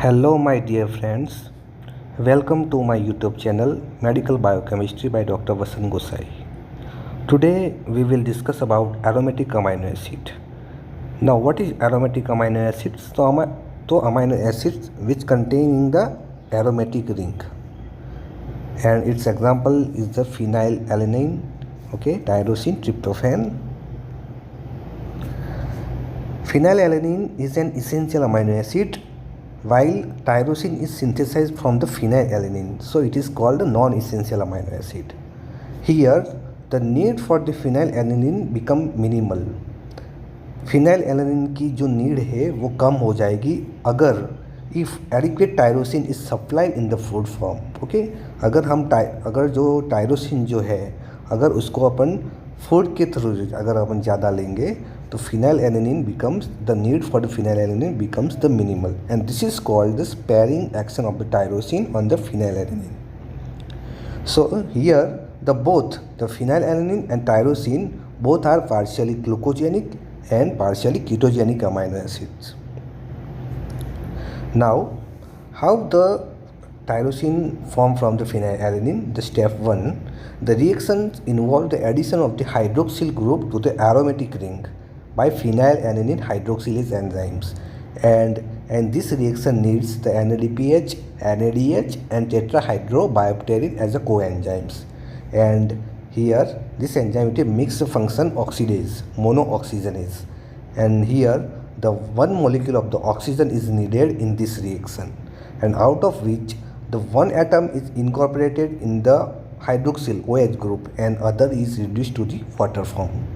Hello, my dear friends. Welcome to my YouTube channel Medical Biochemistry by Dr. Vasan Gosai. Today we will discuss about aromatic amino acid. Now, what is aromatic amino acids? So, amino acids which contain in the aromatic ring, and its example is the phenylalanine, tyrosine, tryptophan. Phenylalanine is an essential amino acid while tyrosine is synthesized from the phenylalanine, so it is called a non-essential amino acid. Here the need for the phenylalanine become minimal. phenylalanine की जो need है वो कम हो जाएगी अगर if adequate tyrosine is supplied in the food form. अगर जो tyrosine जो है अगर उसको अपन फूड के थ्रू अगर अपन ज़्यादा लेंगे तो phenylalanine becomes the need for the phenylalanine becomes the minimal, and this is called the sparing action of the tyrosine on the phenylalanine. So here both the phenylalanine and tyrosine both are partially glucogenic and partially ketogenic amino acids. Now, how the tyrosine form from the phenylalanine? The step 1, the reactions involve the addition of the hydroxyl group to the aromatic ring by phenylalanine hydroxylase enzymes, and this reaction needs the NADPH, NADH and tetrahydrobiopterin as a coenzymes. And here this enzyme is a mixed function oxidase, monooxygenase, and here the one molecule of the oxygen is needed in this reaction, and out of which the one atom is incorporated in the hydroxyl OH group and other is reduced to the water form.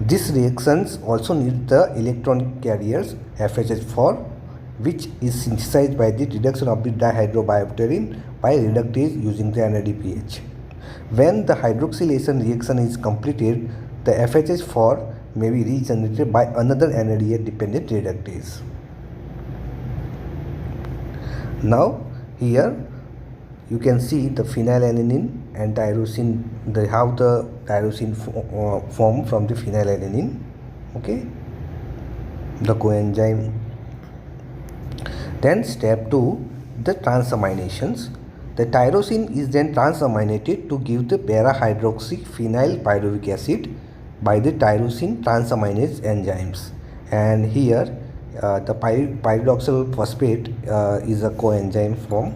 These reactions also need the electron carriers FHH4, which is synthesized by the reduction of the dihydrobiopterin by reductase using the NADPH. When the hydroxylation reaction is completed, the FHH4 may be regenerated by another NADH dependent reductase. Now here you can see the phenylalanine and tyrosine, how the tyrosine form from the phenylalanine, the coenzyme. Then step 2, the transaminations. The tyrosine is then transaminated to give the para-hydroxy phenyl pyruvic acid by the tyrosine transaminase enzymes, and here the pyridoxal phosphate is a coenzyme form,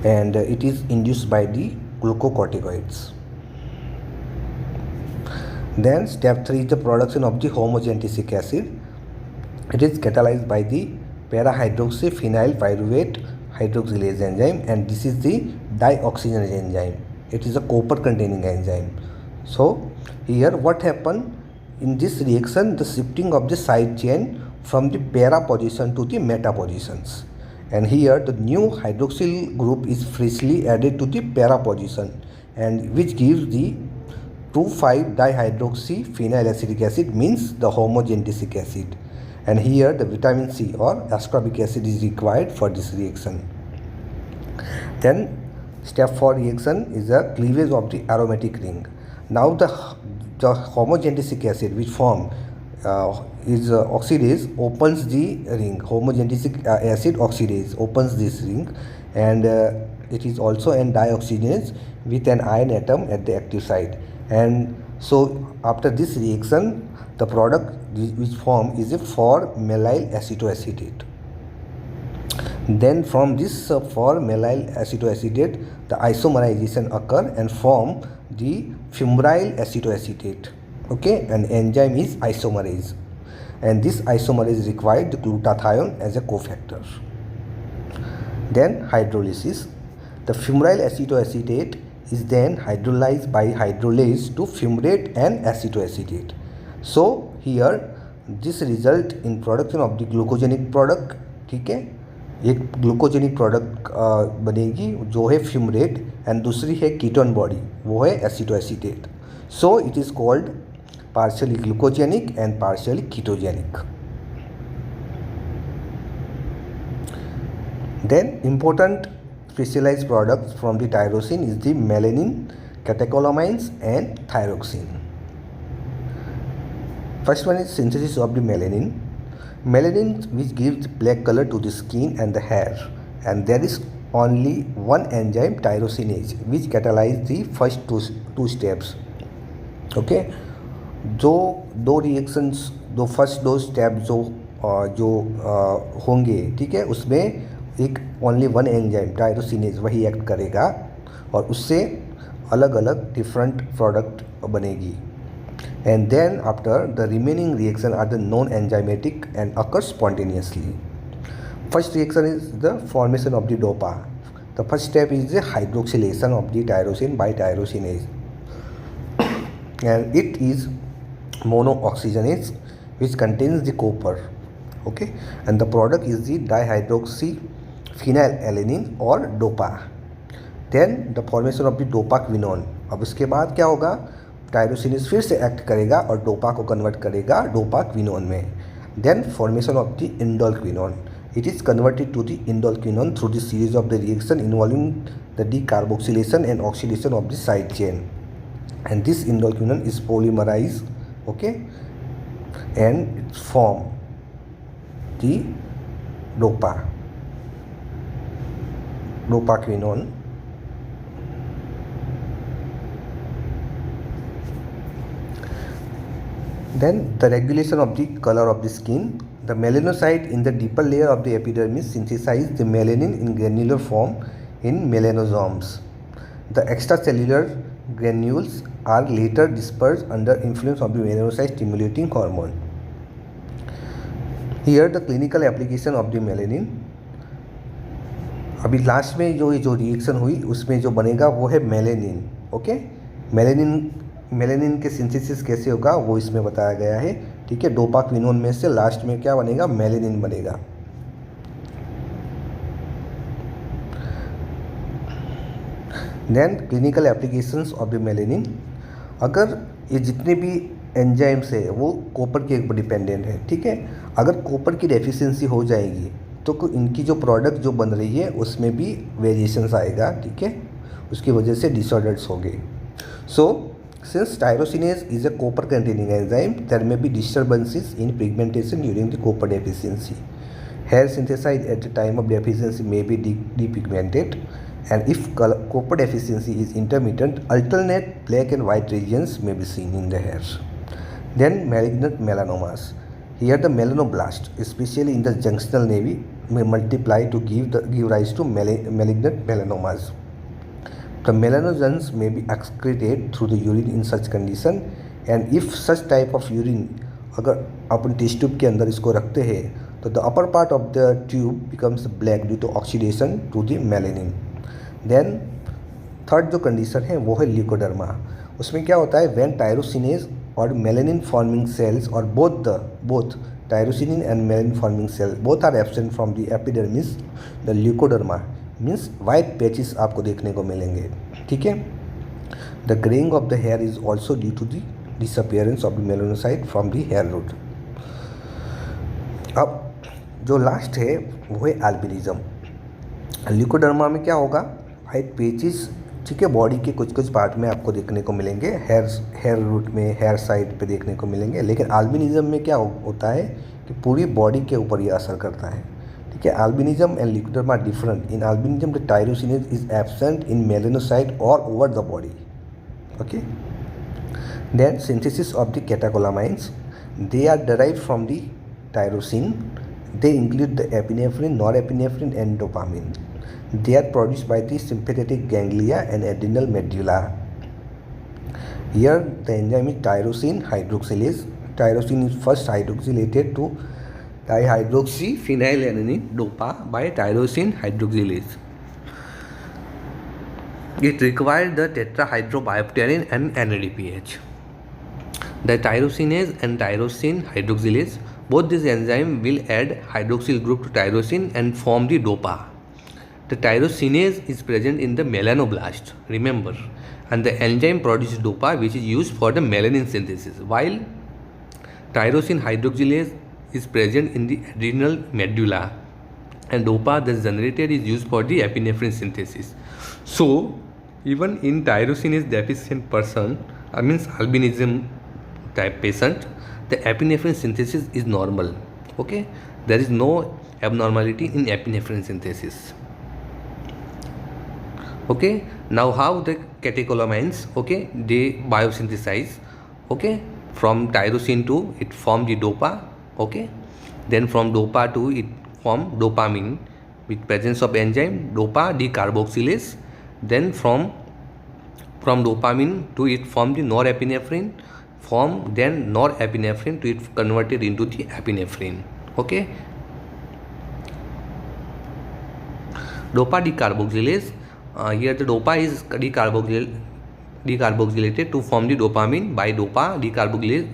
and it is induced by the glucocorticoids. Then step 3 is the production of the homogentic acid. It is catalyzed by the para-hydroxy phenyl pyruvate hydroxylase enzyme, and this is the dioxygenase enzyme. It is a copper containing enzyme. So here what happened in this reaction, the shifting of the side chain from the para position to the meta positions, and here the new hydroxyl group is freshly added to the para position, and which gives the 2,5-dihydroxy phenylacetic acid, means the homogentic acid, and here the vitamin C or ascorbic acid is required for this reaction. Then step 4 reaction is the cleavage of the aromatic ring. Now the homogentic acid which form is oxidase opens the ring. Homogentic acid oxidase opens this ring, and it is also an dioxygenase with an iron atom at the active site, and so after this reaction the product which form is a 4-methyl acetoacetate. Then from this 4-methyl acetoacetate the isomerization occur and form the fumaryl acetoacetate. An enzyme is isomerase, and this isomerase required the glutathione as a cofactor. Then hydrolysis. The fumaryl acetoacetate is then hydrolyzed by hydrolase to fumarate and acetoacetate. So here this result in production of the glucogenic product. ठीक है, एक glucogenic product बनेगी जो है fumarate, and दूसरी है ketone body वो है acetoacetate. So it is called partially glucogenic and partially ketogenic. Then important specialized products from the tyrosine is the melanin, catecholamines and thyroxine. First one is synthesis of the melanin. Melanin which gives black color to the skin and the hair, and there is only one enzyme tyrosinase which catalyze the first two steps. Okay जो दो reactions first दो step जो होंगे, ठीक है, उसमें एक only one enzyme tyrosinase वही एक्ट करेगा और उससे अलग अलग डिफरेंट प्रोडक्ट बनेगी. And then after the remaining reaction are the non enzymatic and occur spontaneously. First reaction is the formation of the dopa. The first step is the hydroxylation of the tyrosine by tyrosinase, and it is monooxygenase which contains the copper. Okay, and the product is the dihydroxyphenylalanine or DOPA. Then the formation of the dopaquinone. अब इसके बाद क्या होगा, tyrosinase फिर से act करेगा और dopa को कन्वर्ट करेगा डोपाक्विनोन में. Then formation of the indolequinone. It is converted to the indolquinone through the series of the reaction involving the decarboxylation and oxidation of the side chain. And this indolquinone is polymerized, okay, and it form the dopaquinone. Then the regulation of the color of the skin. The melanocyte in the deeper layer of the epidermis synthesize the melanin in granular form in melanosomes. The extracellular granules are later dispersed under influence of the melanocyte stimulating hormone. Here the clinical application of the melanin. अभी last में जो reaction हुई उसमें जो बनेगा वो है melanin. Okay, melanin के सिंथेसिस कैसे होगा वो इसमें बताया गया है, ठीक है. डोपाक्विनोन में से लास्ट में क्या बनेगा, मेलेनिन बनेगा. Then clinical applications of the melanin. अगर ये जितने भी एंजाइम्स है वो कॉपर के ऊपर डिपेंडेंट है, ठीक है. अगर कॉपर की डेफिशिएंसी हो जाएगी तो इनकी जो प्रोडक्ट जो बन रही है उसमें भी वेरिएशंस आएगा, ठीक है. उसकी वजह से डिसऑर्डर्स होंगे. So since tyrosinase is a copper containing enzyme, there may be disturbances in pigmentation during the copper deficiency. Hair synthesised at the time of deficiency may be depigmented. And if copper deficiency is intermittent, alternate black and white regions may be seen in the hairs. Then malignant melanomas. Here the melanoblast, especially in the junctional nervi, may multiply to give rise to malignant melanomas. The melanogens may be excreted through the urine in such condition, and if such type of urine अगर अपन test tube के अंदर इसको रखते हैं तो the upper part of the tube becomes black due to oxidation to the melanin. Then third जो condition है वो है ल्यूकोडर्मा. उसमें क्या होता है, व्हेन टायरोसिनेज और मेलानिन फॉर्मिंग सेल्स और both tyrosinine and melanin forming cell both are absent from the epidermis, the leucoderma means white patches आपको देखने को मिलेंगे, ठीक है. The greying of the hair is also due to the disappearance of the melanocyte from the hair root. अब जो last है वो है एल्बिनिज्म. ल्यूकोडर्मा में क्या होगा, वाइट पेचेस, ठीक है, बॉडी के कुछ पार्ट में आपको देखने को मिलेंगे, हेयर रूट में, हेयर साइड पे देखने को मिलेंगे. लेकिन एल्बिनिज्म में क्या होता है कि पूरी बॉडी के ऊपर ये असर करता है, ठीक है. Albinism and leucoderma different. In albinism the tyrosinase is absent in melanocyte और over the body. Okay, then synthesis of the catecholamines. They are derived from the tyrosine. They include the epinephrine, norepinephrine and dopamine. They are produced by the sympathetic ganglia and adrenal medulla. Here the enzyme is tyrosine hydroxylase. Tyrosine is first hydroxylated to dihydroxyphenylalanine DOPA by tyrosine hydroxylase. It requires the tetrahydrobiopterin and NADPH. The tyrosinase and tyrosine hydroxylase, both these enzymes will add hydroxyl group to tyrosine and form the DOPA. The tyrosinase is present in the melanoblast, remember, and the enzyme produces DOPA which is used for the melanin synthesis, while tyrosine hydroxylase is present in the adrenal medulla, and DOPA thus generated is used for the epinephrine synthesis. So even in tyrosinase deficient person, means albinism type patient, the epinephrine synthesis is normal. Okay, there is no abnormality in epinephrine synthesis. Okay, now how the catecholamines, okay, they biosynthesize, okay, from tyrosine to it form the dopa, okay, then from dopa to it form dopamine with presence of enzyme dopa decarboxylase, then from dopamine to it form the norepinephrine, then norepinephrine to it converted into the epinephrine. Okay, dopa decarboxylase, here the dopa is decarboxylated to form the dopamine by dopa decarboxylase,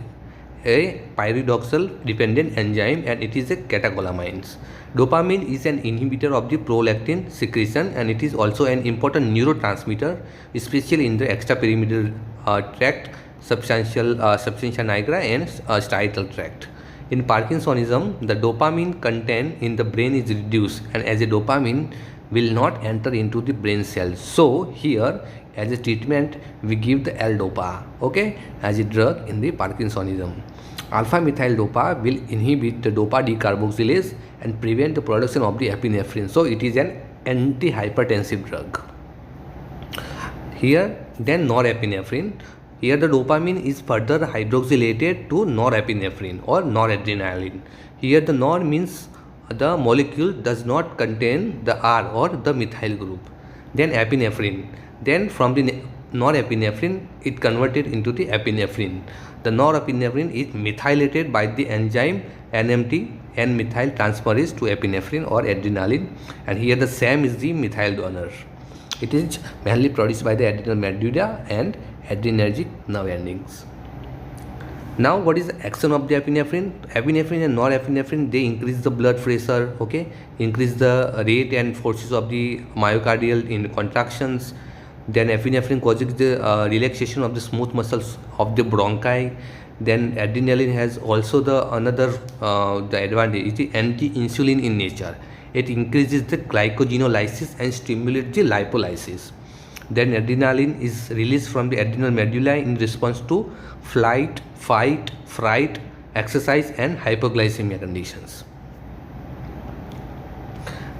a pyridoxal dependent enzyme, and it is a catecholamines. Dopamine is an inhibitor of the prolactin secretion, and it is also an important neurotransmitter, especially in the extrapyramidal tract, substantia nigra, and striatal tract. In Parkinsonism, the dopamine content in the brain is reduced, and as a dopamine will not enter into the brain cells. So here, as a treatment, we give the L-dopa, okay, as a drug in the Parkinsonism. Alpha-methyl dopa will inhibit the dopa decarboxylase and prevent the production of the epinephrine. So it is an antihypertensive drug. Here, then norepinephrine. Here the dopamine is further hydroxylated to norepinephrine or noradrenaline. Here the nor means the molecule does not contain the R or the methyl group. Then epinephrine. Then from the norepinephrine, it converted into the epinephrine. The norepinephrine is methylated by the enzyme NMT, N-methyl transferase to epinephrine or adrenaline, and here the SAM is the methyl donor. It is mainly produced by the adrenal medulla and adrenergic nerve endings. Now, what is the action of the epinephrine? Epinephrine and norepinephrine, they increase the blood pressure, okay, increase the rate and forces of the myocardial in contractions. Then epinephrine causes the relaxation of the smooth muscles of the bronchi. Then adrenaline has also the another the advantage. It is anti-insulin in nature. It increases the glycogenolysis and stimulates the lipolysis. Then adrenaline is released from the adrenal medulla in response to flight, fight, fright, exercise, and hypoglycemia conditions.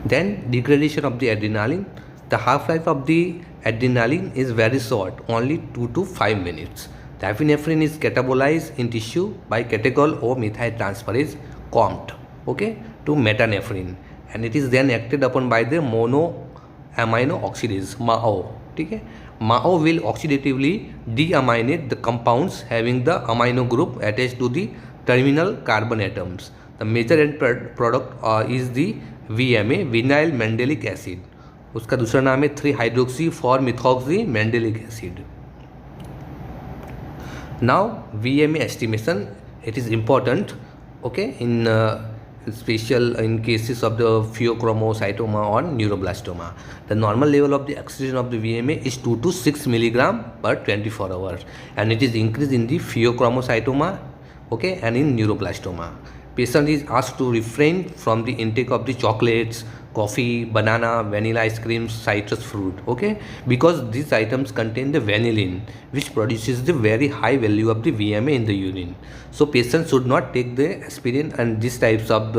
Then degradation of the adrenaline. The half-life of the adrenaline is very short, only 2 to 5 minutes. The epinephrine is catabolized in tissue by catechol or methyl transferase COMT, okay, to metanephrine, and it is then acted upon by the monoamino oxidase MAO. Okay? MAO will oxidatively deaminate the compounds having the amino group attached to the terminal carbon atoms. The major end product is the VMA, vinyl mandelic acid. उसका दूसरा नाम है 3-hydroxy 4-methoxy mandelic acid. Now VMA estimation, it is important, okay, in special in cases of the pheochromocytoma or neuroblastoma. The normal level of the oxygen of the VMA is 2 to 6 milligram per 24 hours, and it is increased in the pheochromocytoma, okay, and in neuroblastoma. Patient is asked to refrain from the intake of the chocolates, coffee, banana, vanilla ice cream, citrus fruit, okay, because these items contain the vanillin, which produces the very high value of the VMA in the urine. So patients should not take the aspirin and these types of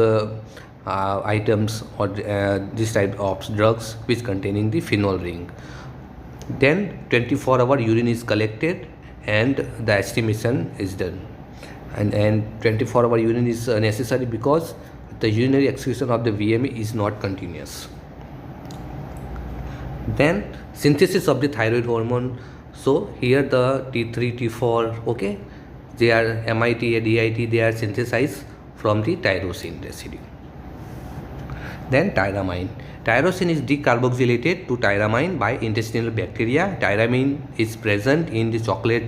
items or this type of drugs which containing the phenol ring. Then 24-hour urine is collected and the estimation is done. And 24-hour urine is necessary because the urinary excretion of the VMA is not continuous. Then synthesis of the thyroid hormone. So here the T3, T4, okay, they are MIT, DIT, they are synthesized from the tyrosine residue. Then tyramine. Tyrosine is decarboxylated to tyramine by intestinal bacteria. Tyramine is present in the chocolate,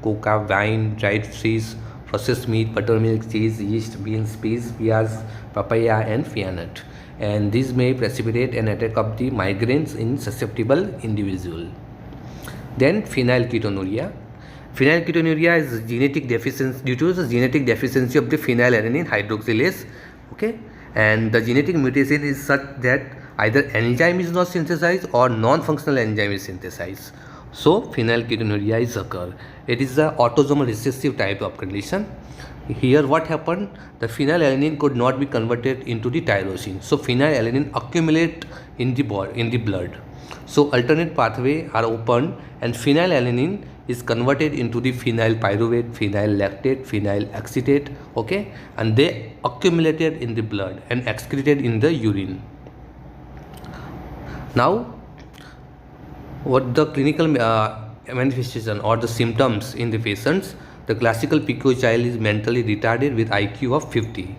coca, wine, dried fish, processed meat, buttermilk, cheese, yeast, beans, peas, pears, papaya, and peanut. And this may precipitate an attack of the migraines in susceptible individual. Then phenylketonuria. Phenylketonuria is genetic deficiency due to the genetic deficiency of the phenylalanine hydroxylase. Okay, and the genetic mutation is such that either enzyme is not synthesized or non-functional enzyme is synthesized. So phenylketonuria is occur. It is the autosomal recessive type of condition. Here what happened? The phenylalanine could not be converted into the tyrosine. So phenylalanine accumulate in the blood. So alternate pathway are opened and phenylalanine is converted into the phenyl pyruvate, phenyl lactate, phenyl acetate, okay, and they accumulated in the blood and excreted in the urine. Now what the clinical manifestation or the symptoms in the patients? The classical PKU child is mentally retarded with IQ of 50.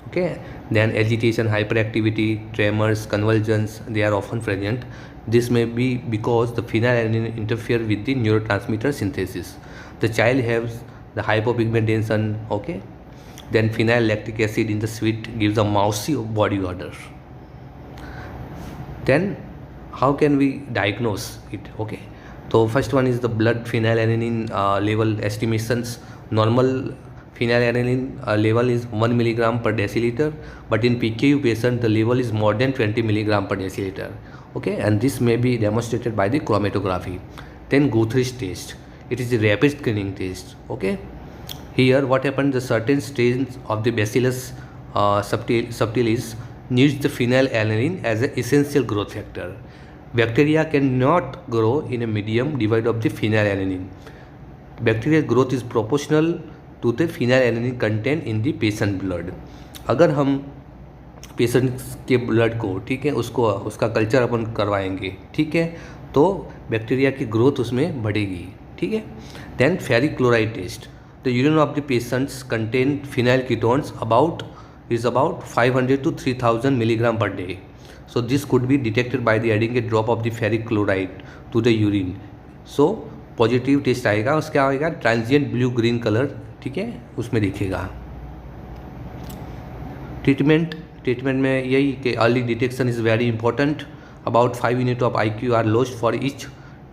Okay, then agitation, hyperactivity, tremors, convulsions, they are often present. This may be because the phenylalanine interfere with the neurotransmitter synthesis. The child has the hypopigmentation. Okay, then phenyl lactic acid in the sweat gives a mousy body odor. Then how can we diagnose it? Okay, so first one is the blood phenylalanine level estimations. Normal phenylalanine level is 1 milligram per deciliter, but in PKU patient the level is more than 20 milligram per deciliter. Okay, and this may be demonstrated by the chromatography. Then Guthrie's test, it is a rapid screening test. Okay, here what happened? The certain strains of the Bacillus subtilis needs the phenylalanine as an essential growth factor. Bacteria cannot grow in a medium devoid of the phenylalanine. Bacterial growth is proportional to the phenylalanine content in the patient blood. अगर हम patient के blood को, ठीक है, उसका culture अपन करवाएंगे, ठीक है, तो बैक्टीरिया की ग्रोथ उसमें बढ़ेगी. ठीक है. Then ferric chloride test. The urine of the patients contain phenyl ketones about 500 to 3000 milligram per day. So this could be detected by the adding a drop of the ferric chloride to the urine. So positive test आएगा, उसका आएगा transient blue green colour, ठीक है, उसमें दिखेगा. Treatment में यही कि early detection is very important. About 5 unit of IQ are lost for each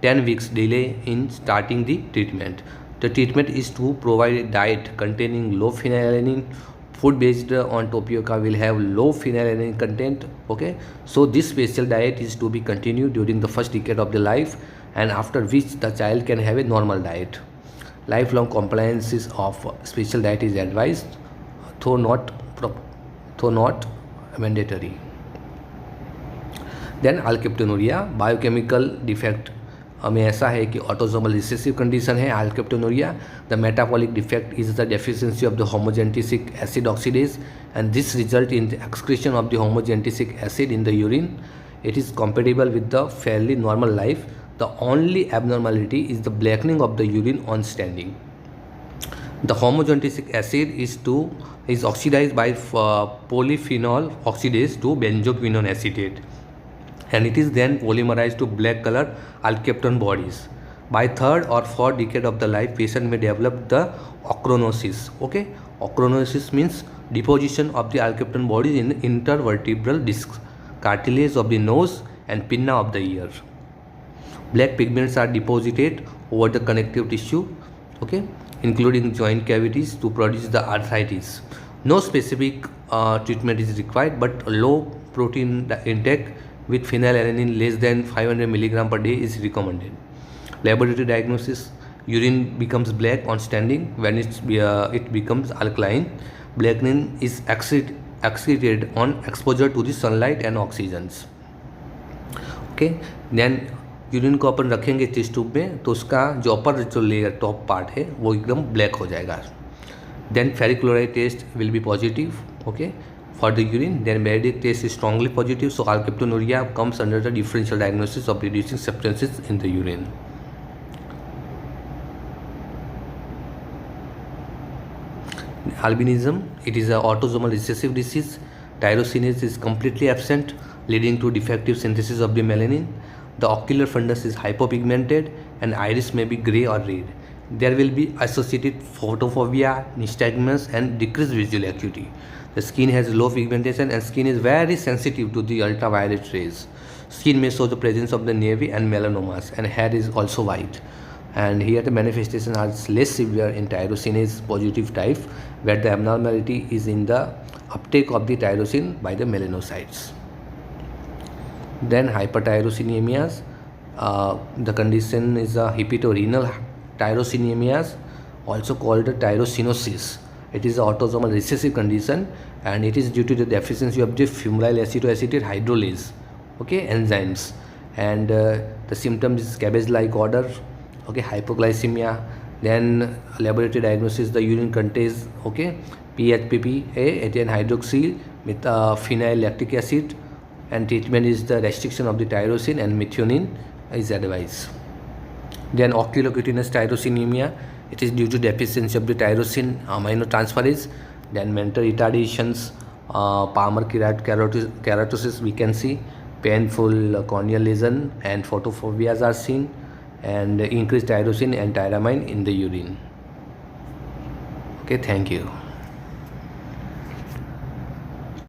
10 weeks delay in starting the treatment. The treatment is to provide a diet containing low phenylalanine. Food based on tapioca will have low phenylalanine content. Okay, so this special diet is to be continued during the first decade of the life, and after which the child can have a normal diet. Lifelong compliance of special diet is advised, though not mandatory. Then alkaptonuria, biochemical defect में ऐसा है कि autosomal recessive condition है alkaptonuria. The metabolic defect is the deficiency of the homogenetic acid oxidase and this result in the excretion of the homogenetic acid in the urine. It is compatible with the fairly normal life. The only abnormality is the blackening of the urine on standing. The homogenetic acid is oxidized by polyphenol oxidase to benzoquinone acetate, and it is then polymerized to black color alkapton bodies. By third or fourth decade of the life, patient may develop the ochronosis. Okay, ochronosis means deposition of the alkapton bodies in intervertebral discs, cartilage of the nose and pinna of the ear. Black pigments are deposited over the connective tissue, okay, including joint cavities to produce the arthritis. No specific treatment is required, but low protein intake with phenylalanine less than 500 milligram per day is recommended. Laboratory diagnosis: urine becomes black on standing. When it becomes alkaline, blackening is excreted on exposure to the sunlight and oxygens. Okay, then urine को अपन रखेंगे test tube में, तो उसका जो अपर जो layer top part है वो एकदम ब्लैक हो जाएगा. Then ferric chloride test will be positive, okay, for the urine. Then medic test is strongly positive. So alkaptonuria comes under the differential diagnosis of reducing substances in the urine. Albinism, it is an autosomal recessive disease. Tyrosinase is completely absent, leading to defective synthesis of the melanin. The ocular fundus is hypopigmented and iris may be grey or red. There will be associated photophobia, nystagmus and decreased visual acuity. The skin has low pigmentation and skin is very sensitive to the ultraviolet rays. Skin may show the presence of the nevus and melanomas, and hair is also white. And here the manifestations are less severe in tyrosinase positive type, where the abnormality is in the uptake of the tyrosine by the melanocytes. Then hypertyrosinemias, The condition is a hepatorenal tyrosinemia, also called tyrosinosis. It is an autosomal recessive condition, and it is due to the deficiency of the fumarate acetoacetate hydrolase, okay, enzymes. And the symptoms is cabbage-like odor, okay, hypoglycemia. Then laboratory diagnosis, the urine contains, okay, PHPPA, ethane hydroxyl with phenyl lactic acid, and treatment is the restriction of the tyrosine and methionine is advised. Then oculocutaneous tyrosinemia, it is due to deficiency of the tyrosine aminotransferase. Then mental retardations, Palmer keratosis we can see, painful corneal lesion and photophobias are seen, and increased tyrosine and tyramine in the urine. Okay, thank you.